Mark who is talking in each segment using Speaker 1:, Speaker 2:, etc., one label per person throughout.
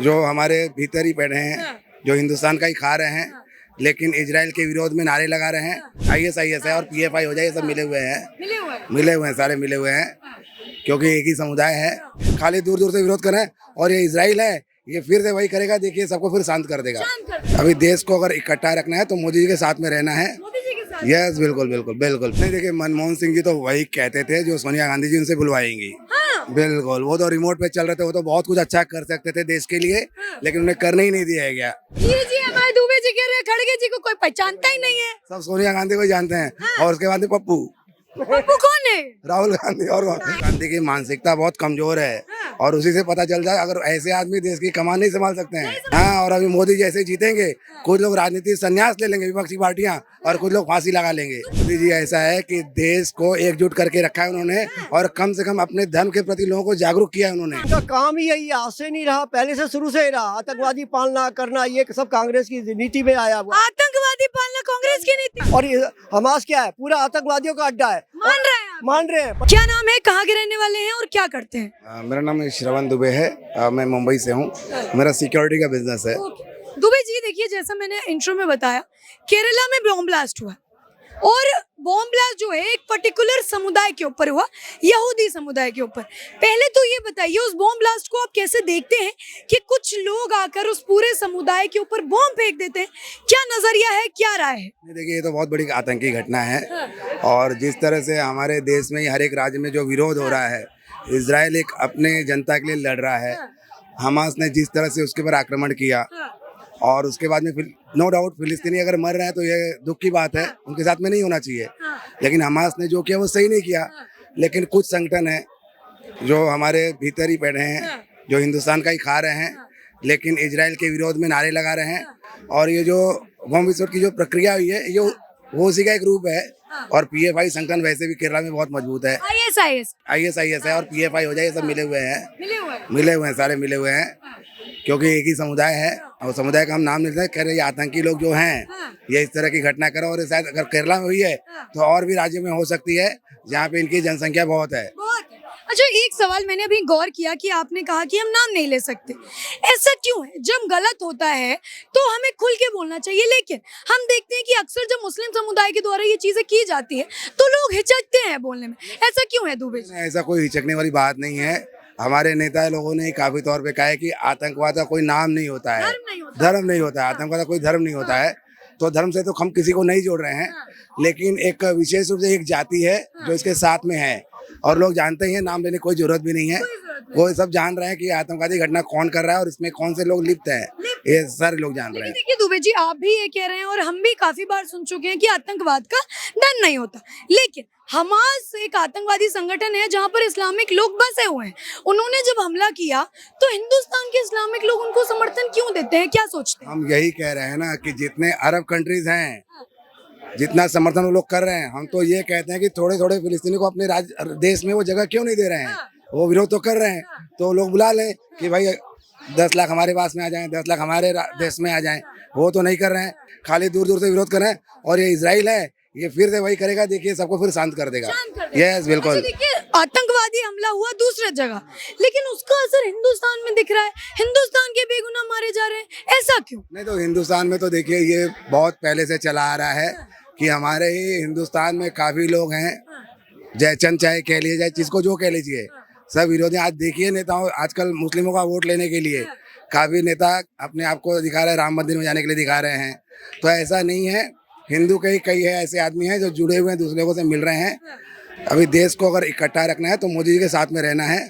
Speaker 1: जो हमारे भीतर ही बैठे हैं,
Speaker 2: हाँ।
Speaker 1: जो हिंदुस्तान का ही खा रहे हैं,
Speaker 2: हाँ।
Speaker 1: लेकिन इजराइल के विरोध में नारे लगा रहे हैं। ISIS और PFI हो जाए, ये सब मिले हुए हैं, सारे मिले हुए हैं, क्योंकि एक ही समुदाय है। खाली दूर दूर से विरोध कर रहे हैं और ये इजराइल है, ये फिर से वही करेगा। देखिए, सबको फिर शांत कर देगा। अभी देश को अगर इकट्ठा रखना है तो मोदी जी के साथ में रहना है। यस, बिल्कुल बिल्कुल बिल्कुल। नहीं, देखिए, मनमोहन सिंह जी तो वही कहते थे जो सोनिया गांधी जी उनसे बुलवाएंगी। बिल्कुल, वो तो रिमोट पे चल रहे थे, वो तो बहुत कुछ अच्छा कर सकते थे देश के लिए, लेकिन उन्हें करने ही नहीं दिया गया।
Speaker 2: ये जी हमारे दुबे जी कह रहे हैं, खड़गे जी को कोई पहचानता ही नहीं है।
Speaker 1: सब सोनिया गांधी को ही जानते हैं। और उसके बाद में पप्पू
Speaker 2: कौन है?
Speaker 1: राहुल गांधी। और गांधी की मानसिकता बहुत कमजोर है, और उसी से पता चल जाए अगर ऐसे आदमी देश की कमान नहीं संभाल सकते हैं। हाँ, और अभी मोदी जैसे जीतेंगे, कुछ लोग राजनीति संन्यास ले लेंगे, विपक्षी पार्टियां, और कुछ लोग फांसी लगा लेंगे। मोदी जी ऐसा है कि देश को एकजुट करके रखा है उन्होंने, और कम से कम अपने धर्म के प्रति लोगों को जागरूक किया है उन्होंने।
Speaker 3: उनका काम ही यही आज से नहीं रहा, पहले से शुरू से ही रहा। आतंकवादी पालना करना, ये सब कांग्रेस की नीति में आया हुआ।
Speaker 2: आतंकवादी पालना कांग्रेस की नीति,
Speaker 3: और ये हमास क्या है, पूरा आतंकवादियों का अड्डा है। मान रहे हैं।
Speaker 2: क्या नाम है, कहाँ के रहने वाले हैं और क्या करते हैं?
Speaker 1: मेरा नाम श्रवण दुबे है, मैं मुंबई से हूँ। मेरा सिक्योरिटी का बिजनेस है।
Speaker 2: दुबे जी, देखिए, जैसा मैंने इंट्रो में बताया, केरला में बॉम्ब ब्लास्ट हुआ, और बॉम्ब ब्लास्ट जो है एक पर्टिकुलर समुदाय के ऊपर हुआ, यहूदी समुदाय के ऊपर। पहले तो ये बताइए, उस बॉम्ब ब्लास्ट को आप कैसे देखते हैं कि कुछ लोग आकर उस पूरे समुदाय के ऊपर बॉम्ब फेंक देते हैं? क्या नजरिया है, क्या राय है?
Speaker 1: देखिए, ये तो बहुत बड़ी आतंकी घटना है, और जिस तरह से हमारे देश में ही हर एक राज्य में जो विरोध हो रहा है, इजराइल एक अपने जनता के लिए लड़ रहा है। हमास ने जिस तरह से उसके ऊपर आक्रमण किया, और उसके बाद में नो डाउट फिलिस्तीनी अगर मर रहे हैं तो ये दुख की बात है, उनके साथ में नहीं होना चाहिए। लेकिन हमास ने जो किया वो सही नहीं किया। लेकिन कुछ संगठन है जो हमारे भीतर ही बैठे हैं, जो हिंदुस्तान का ही खा रहे हैं, लेकिन इजराइल के विरोध में नारे लगा रहे हैं। और ये जो बम विस्फोट की जो प्रक्रिया हुई है, ये वो उसी का एक रूप है। और PFI संगठन वैसे भी केरला में बहुत मजबूत है। ISIS है और PFI हो जाए, ये सब मिले हुए हैं, सारे मिले हुए हैं, क्योंकि एक ही समुदाय है। और समुदाय का हम नाम नहीं लेते, कह रहे ये आतंकी लोग जो हैं, ये इस तरह की घटना करो। और शायद अगर केरला में हुई है तो और भी राज्यों में हो सकती है, जहाँ पे इनकी जनसंख्या बहुत है।
Speaker 2: अच्छा, एक सवाल मैंने अभी गौर किया कि आपने कहा कि हम नाम नहीं ले सकते। ऐसा क्यों है? जब गलत होता है तो हमें खुल के बोलना चाहिए, लेकिन हम देखते हैं कि अक्सर जब मुस्लिम समुदाय के द्वारा ये चीजें की जाती है तो लोग हिचकते हैं बोलने में। ऐसा क्यों है दुबे जी?
Speaker 1: ऐसा कोई हिचकने वाली बात नहीं है। हमारे नेता लोगों ने काफी तौर पे कहा है कि आतंकवाद का कोई नाम नहीं होता है, धर्म नहीं होता है। आतंकवाद का कोई धर्म नहीं होता है। तो धर्म से तो हम किसी को नहीं जोड़ रहे हैं, लेकिन एक विशेष रूप से एक जाति है जो इसके साथ में है, और लोग जानते ही हैं, नाम लेने की कोई जरूरत भी नहीं है। वो सब जान रहे हैं कि आतंकवादी घटना कौन कर रहा है और इसमें कौन से लोग लिप्त हैं, ये सारे लोग जान रहे हैं।
Speaker 2: देखिए दुबे जी, आप भी ये कह रहे हैं और हम भी काफी बार सुन चुके हैं कि आतंकवाद का डर नहीं होता, लेकिन हमास एक आतंकवादी संगठन है जहां पर इस्लामिक लोग बसे हुए हैं। उन्होंने जब हमला किया तो हिंदुस्तान के इस्लामिक लोग उनको समर्थन क्यों देते हैं, क्या सोचते हैं?
Speaker 1: हम यही कह रहे हैं ना कि जितने अरब कंट्रीज हैं, जितना समर्थन वो लोग कर रहे हैं, हम तो ये कहते हैं कि थोड़े थोड़े फिलिस्तीनी को अपने देश में वो जगह क्यों नहीं दे रहे हैं। वो विरोध तो कर रहे हैं, तो लोग बुला लें कि भाई 10 लाख हमारे पास में आ जाएं, 10 लाख हमारे देश में आ जाएं। वो तो नहीं कर रहे हैं, खाली दूर दूर से विरोध कर रहे हैं। और ये इजराइल है, ये फिर से वही करेगा। देखिए, सबको फिर शांत कर देगा। यस, बिल्कुल।
Speaker 2: अच्छा, देखिए, आतंकवादी हमला हुआ दूसरे जगह, लेकिन उसका असर हिंदुस्तान में दिख रहा है। हिंदुस्तान के बेगुनाह मारे जा रहे हैं, ऐसा क्यों?
Speaker 1: नहीं, तो हिंदुस्तान में तो देखिए ये बहुत पहले से चला आ रहा है कि हमारे ही हिंदुस्तान में काफी लोग हैं, जयचंद चाहे कह लीजिए, चाहे जिसको जो कह लीजिए, सब विरोधी। आज देखिए नेताओं, आजकल मुस्लिमों का वोट लेने के लिए काफी नेता अपने आप को दिखा रहे हैं, राम मंदिर में जाने के लिए दिखा रहे हैं। तो ऐसा नहीं है, हिंदू के ही कई है ऐसे आदमी हैं जो जुड़े हुए हैं, दूसरे लोगों से मिल रहे हैं। अभी देश को अगर इकट्ठा रखना है तो मोदी जी के साथ में रहना है।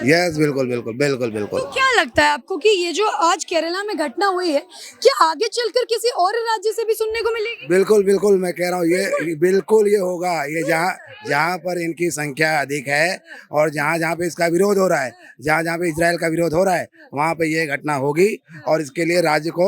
Speaker 1: यस, बिल्कुल बिल्कुल बिल्कुल बिल्कुल।
Speaker 2: तो क्या लगता है आपको कि ये जो आज केरला में घटना हुई है, क्या आगे चलकर किसी और राज्य से भी सुनने को मिलेगी?
Speaker 1: बिल्कुल बिल्कुल, मैं कह रहा हूँ ये बिल्कुल ये होगा। ये जहाँ पर इनकी संख्या अधिक है और जहाँ पे इसका विरोध हो रहा है, जहाँ पे इजराइल का विरोध हो रहा है, वहाँ पे ये घटना होगी। और इसके लिए राज्य को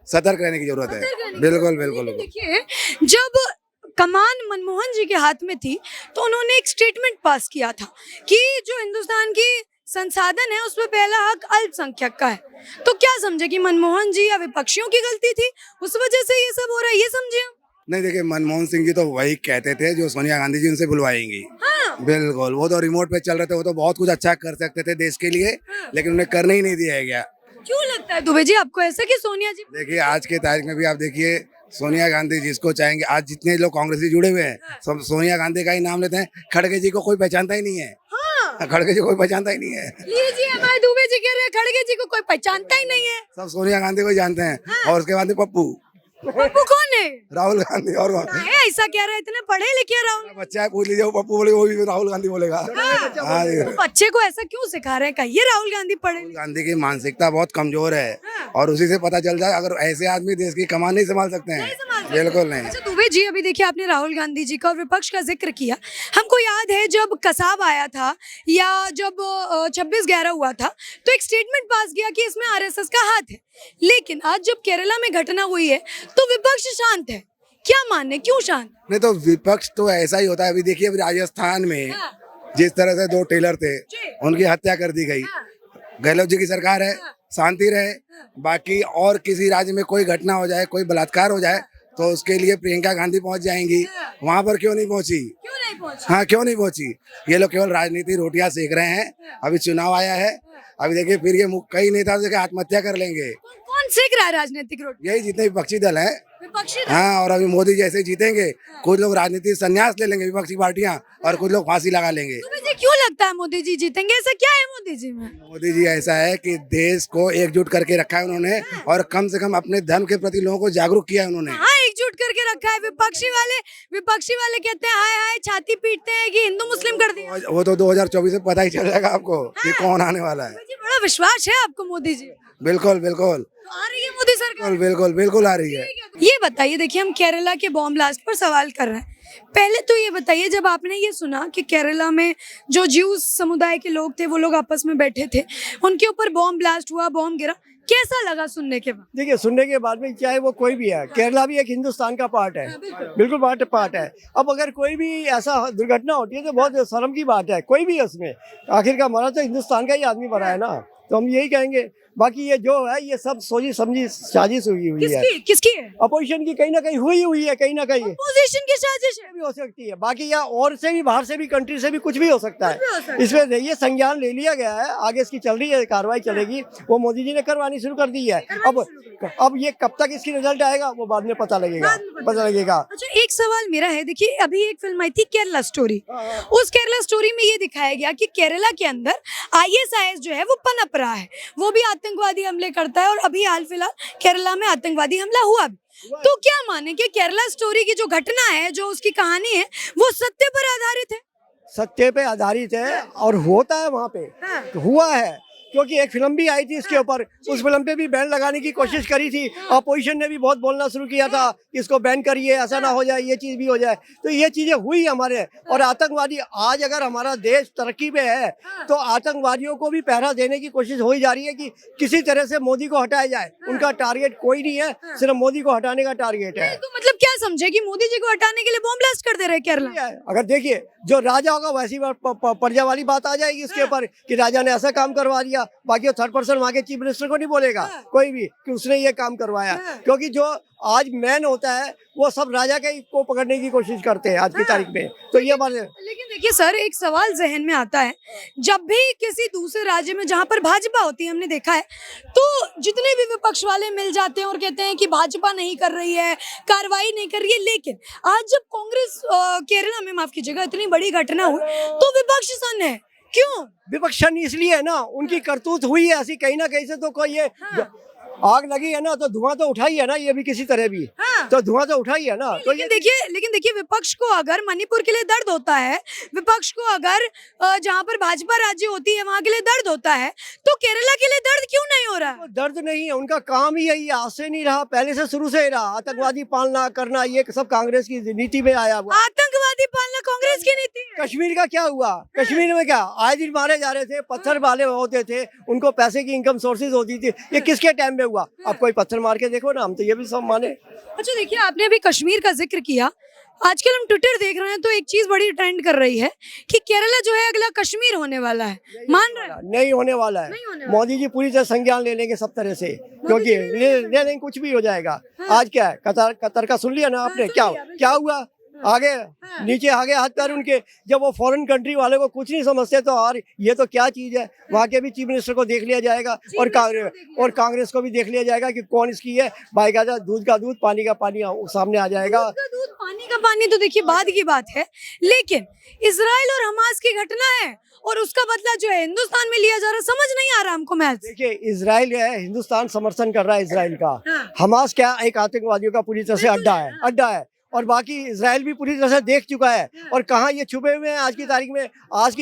Speaker 1: सतर्क रहने की जरूरत है। बिल्कुल बिल्कुल।
Speaker 2: देखिए, जब कमान मनमोहन जी के हाथ में थी तो उन्होंने एक स्टेटमेंट पास किया था कि जो हिंदुस्तान की संसाधन है उसमें पहला हक अल्पसंख्यक का है। तो क्या समझे कि मनमोहन जी या विपक्षियों की गलती थी, उस वजह से ये सब हो रहा है, ये समझे हम?
Speaker 1: नहीं, देखिए, मनमोहन सिंह जी तो वही कहते थे जो सोनिया गांधी जी उनसे बुलवाएंगी। बिल्कुल, वो तो रिमोट पे चल रहे थे, वो तो बहुत कुछ अच्छा कर सकते थे देश के लिए, लेकिन उन्हें करने ही नहीं दिया गया।
Speaker 2: क्यों लगता है दुबे जी आपको ऐसा कि सोनिया जी?
Speaker 1: देखिए आज के तारीख में भी आप देखिए सोनिया गांधी जिसको चाहेंगे, आज जितने लोग कांग्रेस से जुड़े हुए हैं सब सोनिया गांधी का ही नाम लेते हैं। खड़गे जी को कोई पहचानता ही नहीं है।
Speaker 2: हाँ।
Speaker 1: खड़गे जी को कोई पहचानता ही नहीं है।
Speaker 2: लीजिए हमारे दुबे जी कह रहे हैं खड़गे जी को कोई पहचानता ही नहीं है।
Speaker 1: सब सोनिया गांधी को ही जानते हैं। और उसके बाद में पप्पू,
Speaker 2: पप्पू कौन है?
Speaker 1: राहुल गांधी। और कौन?
Speaker 2: ऐसा कह रहे हैं, इतने पढ़े लिखे राहुल?
Speaker 1: बच्चा है, पूछ लीजिए, वो पप्पू बोलेगा, वो भी राहुल गांधी बोलेगा। हाँ जी।
Speaker 2: तो बच्चे को ऐसा क्यों सिखा रहे हैं? कहिए राहुल गांधी पढ़े
Speaker 1: राहुल गांधी की मानसिकता बहुत कमजोर है और उसी से पता चल जाए अगर ऐसे आदमी देश की कमान नहीं संभाल सकते हैं। बिल्कुल नहीं।
Speaker 2: अच्छा दुबे जी, अभी देखिए आपने राहुल गांधी जी का और विपक्ष का जिक्र किया। हमको याद है जब कसाब आया था या जब 26/11 हुआ था तो एक स्टेटमेंट पास किया कि इसमें आरएसएस का हाथ है, लेकिन आज जब केरला में घटना हुई है तो विपक्ष शांत है। क्या मानने, क्यों शांत?
Speaker 1: नहीं तो विपक्ष तो ऐसा ही होता है। अभी देखिए अभी राजस्थान में जिस तरह से 2 टेलर थे उनकी हत्या कर दी गई। गहलोत जी की सरकार है, शांति रहे। बाकी और किसी राज्य में कोई घटना हो जाए, कोई बलात्कार हो जाए तो उसके लिए प्रियंका गांधी पहुंच जाएंगी। वहां पर क्यों नहीं पहुंची?
Speaker 2: क्यों नहीं पहुंची?
Speaker 1: हाँ क्यों नहीं पहुंची? ये लोग केवल राजनीति रोटियां सेक रहे हैं। अभी चुनाव आया है, अभी देखिए फिर ये कई नेता से आत्महत्या कर लेंगे।
Speaker 2: कौन सेक रहा है राजनीतिक रोटी?
Speaker 1: यही जितने विपक्षी दल हैं।
Speaker 2: विपक्षी दल?
Speaker 1: हाँ, और अभी मोदी जैसे जीतेंगे कुछ लोग राजनीति से संन्यास ले लेंगे विपक्षी पार्टियां और कुछ लोग फांसी लगा लेंगे।
Speaker 2: तुम्हें जी क्यों लगता है मोदी जी जीतेंगे? ऐसा क्या है मोदी जी में?
Speaker 1: मोदी जी ऐसा है कि देश को एकजुट करके रखा है उन्होंने और कम से कम अपने धर्म के प्रति लोगों को जागरूक किया है उन्होंने।
Speaker 2: हाँ, एकजुट करके रखा है। विपक्षी वाले कहते हैं हाय हाय, छाती पीटते हैं कि हिंदू मुस्लिम कर दिया।
Speaker 1: वो तो 2024 में पता ही चल जाएगा आपको कि कौन आने वाला है।
Speaker 2: जी, बड़ा विश्वास है आपको मोदी जी?
Speaker 1: बिल्कुल बिल्कुल
Speaker 2: तो आ रही है मोदी सरकार?
Speaker 1: बिल्कुल बिल्कुल बिल्कुल आ रही है।
Speaker 2: ये बताइए, देखिए हम केरला के बॉम्ब ब्लास्ट पर सवाल कर रहे हैं। पहले तो ये बताइए, जब आपने ये सुना कि केरला में जो ज्यूज समुदाय के लोग थे वो लोग आपस में बैठे थे, उनके ऊपर बॉम्ब ब्लास्ट हुआ, बॉम्ब गिरा, कैसा लगा सुनने के बाद?
Speaker 3: देखिए सुनने के बाद में चाहे वो कोई भी है, केरला भी एक हिंदुस्तान का पार्ट है, बिल्कुल पार्ट है। अब अगर कोई भी ऐसा दुर्घटना होती है तो बहुत शर्म की बात है। कोई भी उसमें आखिरकार मरा तो हिंदुस्तान का ही आदमी मरा है ना, तो हम यही कहेंगे। बाकी ये जो है ये सब सोची समझी साजिश हुई है।
Speaker 2: किसकी है?
Speaker 3: अपोजिशन की कहीं ना कहीं हुई है, कहीं ना कहीं
Speaker 2: अपोजिशन की साजिश है?
Speaker 3: भी हो सकती है। बाकी या और से भी, बाहर से भी, कंट्री से भी कुछ भी हो सकता है। इसमें ये संज्ञान ले लिया गया है, आगे इसकी चल रही है कार्रवाई चलेगी। वो मोदी जी ने करवानी शुरू कर दी है। अब ये कब तक इसकी रिजल्ट आएगा वो बाद में पता लगेगा।
Speaker 2: अच्छा, एक सवाल मेरा है, देखिए अभी एक फिल्म आई थी केरला स्टोरी। उस केरला स्टोरी में ये दिखाया गया कि केरला के अंदर ISIS जो है वो पनप रहा है, वो भी आतंकवादी हमले करता है और अभी हाल फिलहाल केरला में आतंकवादी हमला हुआ भी। तो क्या माने कि केरला स्टोरी की जो घटना है, जो उसकी कहानी है, वो सत्य पर आधारित है?
Speaker 3: सत्य पे आधारित है और होता है वहाँ पे, हुआ है। क्योंकि एक फिल्म भी आई थी इसके ऊपर, उस फिल्म पे भी बैन लगाने की कोशिश करी थी। अपोजिशन ने भी बहुत बोलना शुरू किया था कि इसको बैन करिए, ऐसा ना हो जाए, ये चीज़ भी हो जाए। तो ये चीज़ें हुई हमारे। और आतंकवादी आज अगर हमारा देश तरक्की पे है तो आतंकवादियों को भी पहरा देने की कोशिश हो ही जा रही है कि किसी तरह से मोदी को हटाया जाए। उनका टारगेट कोई नहीं है, सिर्फ मोदी को हटाने का टारगेट है।
Speaker 2: तो मतलब क्या समझे कि मोदी जी को हटाने के लिए बॉम्ब ब्लास्ट कर दे रहे केरला?
Speaker 3: अगर देखिए जो राजा होगा वैसी प्रजा वाली बात आ जाएगी इसके ऊपर कि राजा ने ऐसा काम करवा दिया। बाकी 3rd पर्सन वहाँ के चीफ मिनिस्टर को नहीं बोलेगा कोई भी कि उसने ये काम करवाया, क्योंकि जो आज मैन होता है वो सब राजा के को पकड़ने की कोशिश करते हैं आज की तारीख में। तो ये बात है।
Speaker 2: लेकिन देखिए सर, एक सवाल जहन में आता है, जब भी किसी दूसरे राज्य में जहाँ पर भाजपा होती है, हमने देखा है, तो जितने भी विपक्ष वाले मिल जाते हैं और कहते हैं कि भाजपा नहीं कर रही है, कार्रवाई नहीं कर रही है। लेकिन आज जब कांग्रेस केरला में, माफ कीजिएगा, इतनी बड़ी घटना हुई तो विपक्ष सन है। क्यों
Speaker 3: विपक्षन? इसलिए है ना, उनकी करतूत हुई है ऐसी कहीं ना कहीं से। तो कोई ये आग लगी है ना तो धुआं तो उठाई है ना, ये भी किसी तरह भी तो धुआं तो उठाई है ना। तो
Speaker 2: लेकिन देखिए विपक्ष को अगर मणिपुर के लिए दर्द होता है, विपक्ष को अगर जहाँ पर भाजपा राज्य होती है वहाँ के लिए दर्द होता है, तो केरला के लिए दर्द क्यों नहीं हो रहा?
Speaker 3: तो दर्द नहीं है, उनका काम ही यही, आज से नहीं रहा, पहले से शुरू से ही रहा। आतंकवादी पालना करना ये सब कांग्रेस की नीति में आया हुआ।
Speaker 2: आतंकवादी पालना कांग्रेस की नीति है।
Speaker 3: कश्मीर का क्या हुआ? कश्मीर में क्या आए दिन मारे जा रहे थे, पत्थर वाले होते थे, उनको पैसे की इनकम सोर्सेज होती थी। ये किसके टाइम में हुआ? आप कोई पत्थर मार के देखो ना, हम तो ये भी सब माने।
Speaker 2: अच्छा देखिए, आपने अभी कश्मीर का जिक्र किया। आजकल हम ट्विटर देख रहे हैं तो एक चीज बड़ी ट्रेंड कर रही है कि केरला जो है अगला कश्मीर होने वाला है। मान रहे हैं?
Speaker 3: नहीं होने वाला है। मोदी जी पूरी तरह संज्ञान ले लेंगे सब तरह से, क्योंकि ले लेंगे, कुछ भी हो जाएगा। आज क्या है, कतर का सुन लिया ना आपने, क्या हुआ? आगे नीचे आगे हाथ पैर उनके, जब वो फॉरेन कंट्री वाले को कुछ नहीं समझते तो और ये तो क्या चीज है। वहाँ के भी चीफ मिनिस्टर को देख लिया जाएगा और कांग्रेस को भी देख लिया जाएगा कि कौन इसकी है। बाकायदा दूध का दूध पानी का पानी सामने आ जाएगा।
Speaker 2: दूध का दूध पानी का पानी तो देखिए बाद की बात है, लेकिन इजराइल और हमास की घटना है और उसका बदला जो है हिंदुस्तान में लिया जा रहा, समझ नहीं आ रहा हमको। मैच
Speaker 3: देखिए, इजराइल है, हिंदुस्तान समर्थन कर रहा है इजराइल का। हमास क्या एक आतंकवादियों का पूरी तरह से अड्डा है और बाकी इजराइल भी पूरी तरह से देख चुका है। और कहाँ ये छुपे हुए हैं। आज की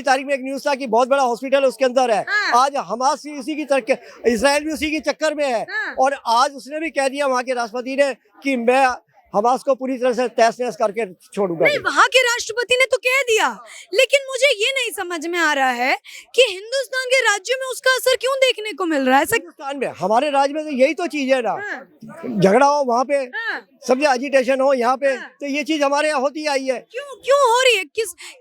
Speaker 3: तारीख में एक न्यूज़ था कि बहुत बड़ा हॉस्पिटल है उसके अंदर है। आज हमास भी उसी की तरह, इजराइल भी उसी की चक्कर में है। और आज उसने भी कह दिया वहाँ के राष्ट्रपति ने कि मैं हमास को पूरी तरह से तहस नहस करके छोड़ूंगा।
Speaker 2: नहीं, वहाँ के राष्ट्रपति ने तो कह दिया, लेकिन मुझे ये नहीं समझ में आ रहा है कि हिंदुस्तान के राज्यों में उसका असर क्यों देखने को मिल रहा है।
Speaker 3: हिंदुस्तान में, हमारे राज्य में तो यही तो चीज है ना। झगड़ा हो वहाँ पे, समझे, एजिटेशन हो यहाँ पे, तो ये चीज हमारे यहाँ होती आई है।
Speaker 2: क्यों हो रही है?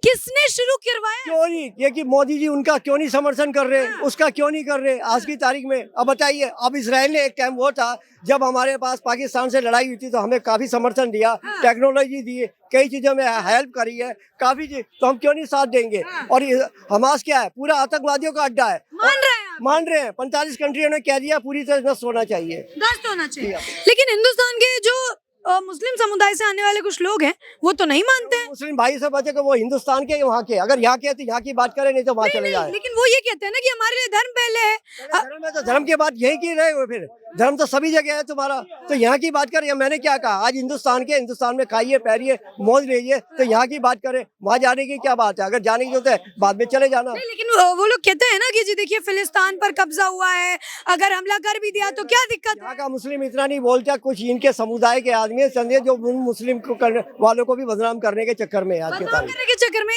Speaker 2: किसने शुरू करवाया?
Speaker 3: क्यों नहीं, ये कि मोदी जी उनका क्यों नहीं समर्थन कर रहे, उसका क्यों नहीं कर रहे आज की तारीख में। अब बताइए, अब इजराइल ने एक टाइम वो था जब हमारे पास पाकिस्तान से लड़ाई हुई थी तो हमें काफी समर्थन दिया, टेक्नोलॉजी दी, कई चीजों में हेल्प करी है काफी चीज, तो हम क्यों नहीं साथ देंगे। और हमास क्या है, पूरा आतंकवादियों का अड्डा है। मान रहे हैं 45 कंट्रियों ने कह दिया पूरी तरह नष्ट होना चाहिए,
Speaker 2: नष्ट होना चाहिए। लेकिन हिंदुस्तान के जो मुस्लिम समुदाय से आने वाले कुछ लोग हैं वो तो नहीं मानते हैं।
Speaker 3: मुस्लिम भाई से बचे को वो हिंदुस्तान के वहाँ के, अगर यहाँ के तो यहाँ की बात करें, नहीं तो वहाँ चले जाए।
Speaker 2: लेकिन वो ये कहते हैं ना कि हमारे लिए धर्म पहले है।
Speaker 3: धर्म है तो धर्म की बात यही की रहे हो, फिर धर्म तो सभी जगह है तुम्हारा, तो यहाँ की बात करें। मैंने क्या कहा, आज हिंदुस्तान में खाइए पहनिए मौज लीजिए, तो यहाँ की बात करें, वहाँ जाने की क्या बात है। अगर जाने की होता है बाद में चले जाना।
Speaker 2: नहीं, लेकिन वो लोग कहते हैं ना कि जी देखिए फिलिस्तीन पर कब्जा हुआ है, अगर हमला कर भी दिया तो क्या दिक्कत है।
Speaker 3: यहाँ का मुस्लिम इतना नहीं बोलता, कुछ इनके समुदाय के आदमी संदेश जो मुस्लिम को वालों को भी बदनाम करने के चक्कर में आज के
Speaker 2: बदनाम करने के चक्कर में